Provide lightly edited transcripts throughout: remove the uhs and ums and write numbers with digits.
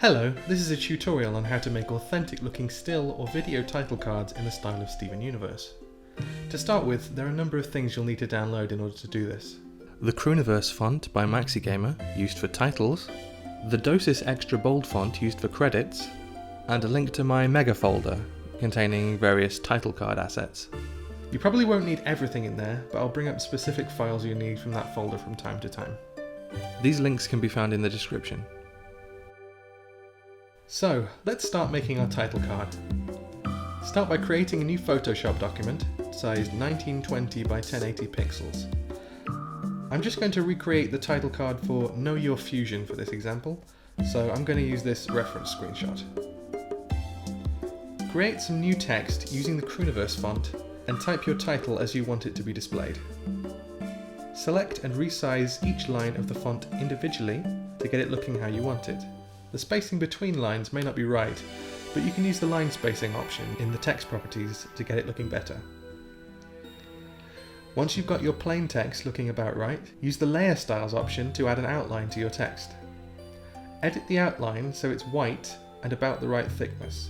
Hello, this is a tutorial on how to make authentic looking still or video title cards in the style of Steven Universe. To start with, there are a number of things you'll need to download in order to do this. The Cruniverse font by MaxiGamer, used for titles, the Dosis Extra Bold font used for credits, and a link to my mega folder containing various title card assets. You probably won't need everything in there, but I'll bring up specific files you need from that folder from time to time. These links can be found in the description. So, let's start making our title card. Start by creating a new Photoshop document, sized 1920 by 1080 pixels. I'm just going to recreate the title card for Know Your Fusion for this example, so I'm going to use this reference screenshot. Create some new text using the Cruniverse font and type your title as you want it to be displayed. Select and resize each line of the font individually to get it looking how you want it. The spacing between lines may not be right, but you can use the line spacing option in the text properties to get it looking better. Once you've got your plain text looking about right, use the Layer Styles option to add an outline to your text. Edit the outline so it's white and about the right thickness.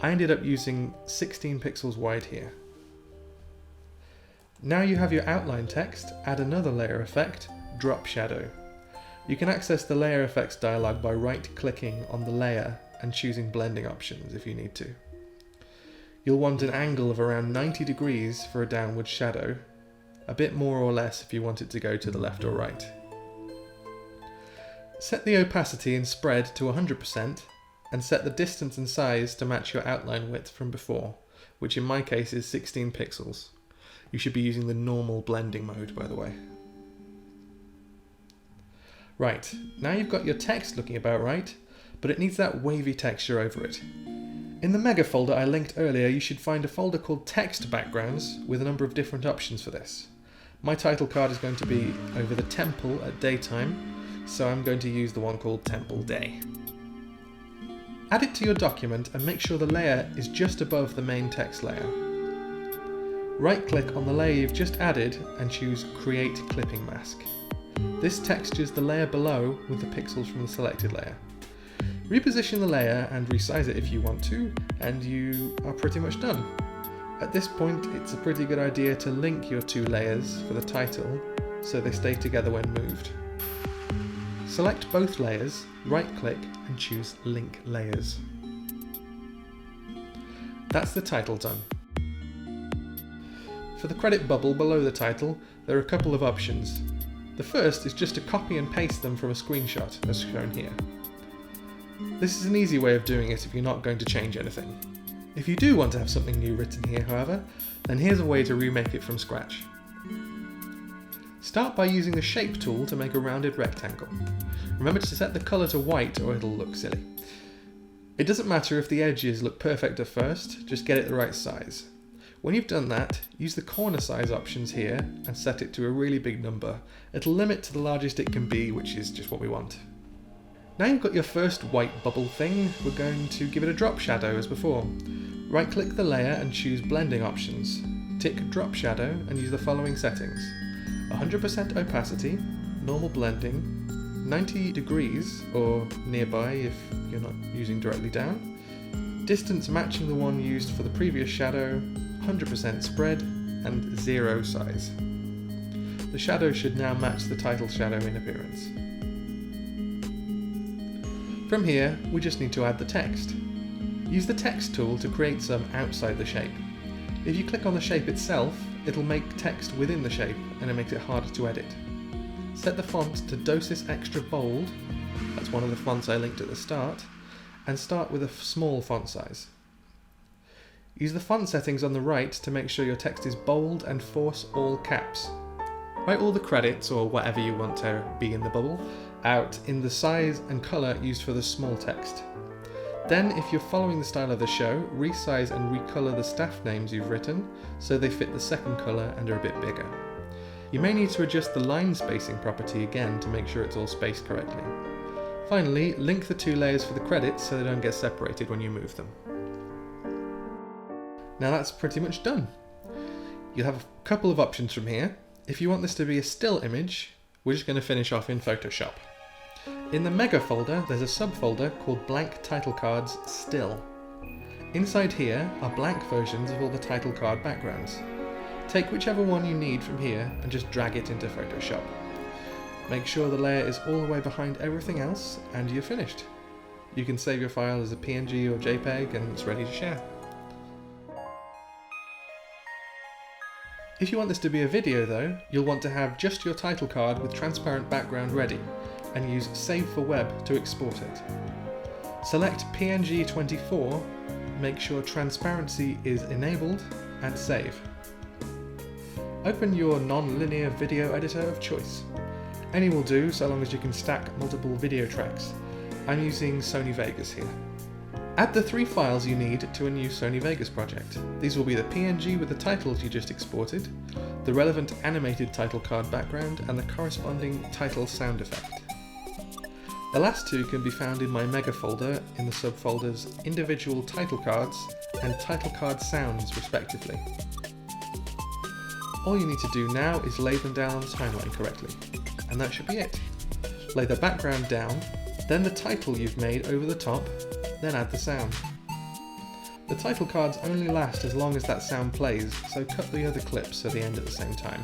I ended up using 16 pixels wide here. Now you have your outline text, add another layer effect, Drop Shadow. You can access the Layer Effects dialog by right-clicking on the layer and choosing blending options if you need to. You'll want an angle of around 90 degrees for a downward shadow, a bit more or less if you want it to go to the left or right. Set the opacity and spread to 100% and set the distance and size to match your outline width from before, which in my case is 16 pixels. You should be using the normal blending mode, by the way. Right, now you've got your text looking about right, but it needs that wavy texture over it. In the mega folder I linked earlier, you should find a folder called Text Backgrounds with a number of different options for this. My title card is going to be over the temple at daytime, so I'm going to use the one called Temple Day. Add it to your document and make sure the layer is just above the main text layer. Right-click on the layer you've just added and choose Create Clipping Mask. This textures the layer below with the pixels from the selected layer. Reposition the layer and resize it if you want to, and you are pretty much done. At this point, it's a pretty good idea to link your two layers for the title so they stay together when moved. Select both layers, right-click and choose Link Layers. That's the title done. For the credit bubble below the title, there are a couple of options. The first is just to copy and paste them from a screenshot, as shown here. This is an easy way of doing it if you're not going to change anything. If you do want to have something new written here, however, then here's a way to remake it from scratch. Start by using the Shape tool to make a rounded rectangle. Remember to set the colour to white or it'll look silly. It doesn't matter if the edges look perfect at first, just get it the right size. When you've done that, use the corner size options here and set it to a really big number. It'll limit to the largest it can be, which is just what we want. Now you've got your first white bubble thing, we're going to give it a drop shadow as before. Right-click the layer and choose blending options. Tick drop shadow and use the following settings. 100% opacity, normal blending, 90 degrees or nearby if you're not using directly down, distance matching the one used for the previous shadow, 100% spread, and 0 size. The shadow should now match the title shadow in appearance. From here, we just need to add the text. Use the text tool to create some outside the shape. If you click on the shape itself, it'll make text within the shape and it makes it harder to edit. Set the font to Dosis Extra Bold, that's one of the fonts I linked at the start, and start with a small font size. Use the font settings on the right to make sure your text is bold and force all caps. Write all the credits, or whatever you want to be in the bubble, out in the size and colour used for the small text. Then, if you're following the style of the show, resize and recolour the staff names you've written so they fit the second colour and are a bit bigger. You may need to adjust the line spacing property again to make sure it's all spaced correctly. Finally, link the two layers for the credits so they don't get separated when you move them. Now that's pretty much done. You'll have a couple of options from here. If you want this to be a still image, we're just going to finish off in Photoshop. In the Mega folder, there's a subfolder called Blank Title Cards Still. Inside here are blank versions of all the title card backgrounds. Take whichever one you need from here and just drag it into Photoshop. Make sure the layer is all the way behind everything else and you're finished. You can save your file as a PNG or JPEG and it's ready to share. If you want this to be a video though, you'll want to have just your title card with transparent background ready and use Save for Web to export it. Select PNG 24, make sure transparency is enabled and save. Open your non-linear video editor of choice. Any will do so long as you can stack multiple video tracks. I'm using Sony Vegas here. Add the 3 files you need to a new Sony Vegas project. These will be the PNG with the titles you just exported, the relevant animated title card background, and the corresponding title sound effect. The last 2 can be found in my Mega folder in the subfolders Individual Title Cards and Title Card Sounds respectively. All you need to do now is lay them down on the timeline correctly, and that should be it. Lay the background down, then the title you've made over the top, then add the sound. The title cards only last as long as that sound plays, so cut the other clips so they end at the same time.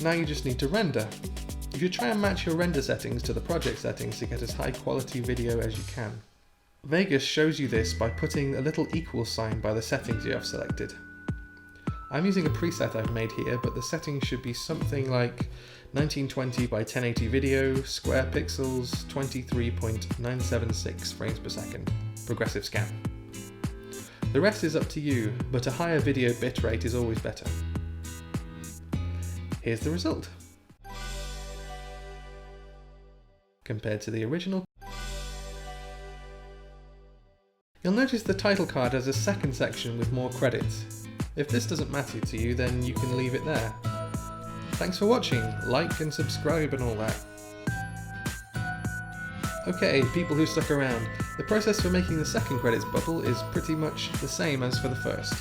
Now you just need to render. You should try and match your render settings to the project settings to get as high quality video as you can. Vegas shows you this by putting a little equal sign by the settings you have selected. I'm using a preset I've made here, but the settings should be something like 1920 by 1080 video, square pixels, 23.976 frames per second, progressive scan. The rest is up to you, but a higher video bitrate is always better. Here's the result. Compared to the original. You'll notice the title card has a second section with more credits. If this doesn't matter to you, then you can leave it there. Thanks for watching, like and subscribe and all that. Okay, people who stuck around, the process for making the second credits bubble is pretty much the same as for the first.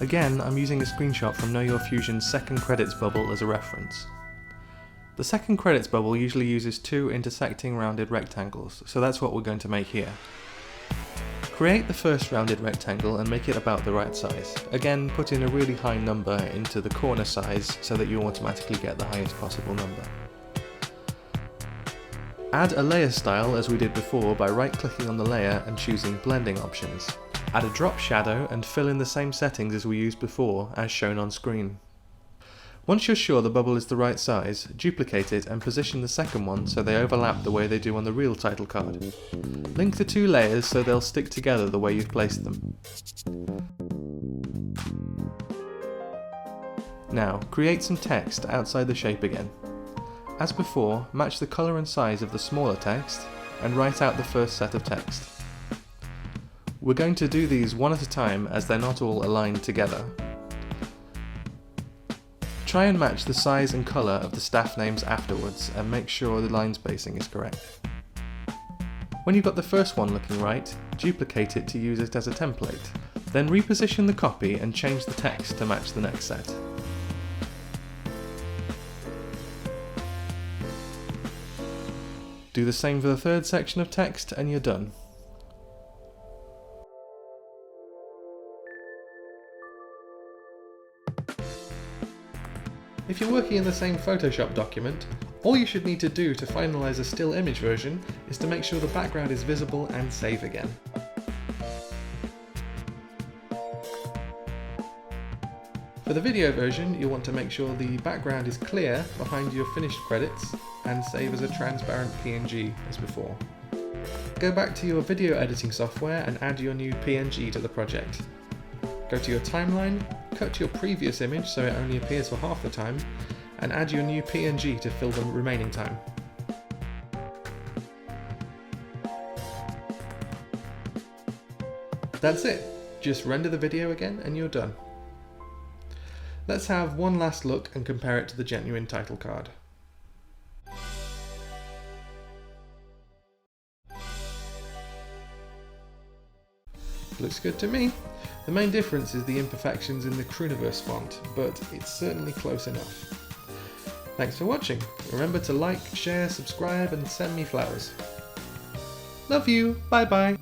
Again, I'm using a screenshot from Know Your Fusion's second credits bubble as a reference. The second credits bubble usually uses 2 intersecting rounded rectangles, so that's what we're going to make here. Create the first rounded rectangle and make it about the right size. Again, put in a really high number into the corner size so that you automatically get the highest possible number. Add a layer style as we did before by right-clicking on the layer and choosing blending options. Add a drop shadow and fill in the same settings as we used before, as shown on screen. Once you're sure the bubble is the right size, duplicate it and position the second one so they overlap the way they do on the real title card. Link the 2 layers so they'll stick together the way you've placed them. Now, create some text outside the shape again. As before, match the colour and size of the smaller text and write out the first set of text. We're going to do these one at a time as they're not all aligned together. Try and match the size and colour of the staff names afterwards and make sure the line spacing is correct. When you've got the first one looking right, duplicate it to use it as a template. Then reposition the copy and change the text to match the next set. Do the same for the third section of text and you're done. If you're working in the same Photoshop document, all you should need to do to finalize a still image version is to make sure the background is visible and save again. For the video version, you'll want to make sure the background is clear behind your finished credits and save as a transparent PNG as before. Go back to your video editing software and add your new PNG to the project. Go to your timeline, cut your previous image so it only appears for half the time, and add your new PNG to fill the remaining time. That's it, just render the video again and you're done. Let's have one last look and compare it to the genuine title card. Looks good to me. The main difference is the imperfections in the Cruniverse font, but it's certainly close enough. Thanks for watching. Remember to like, share, subscribe and send me flowers. Love you. Bye bye.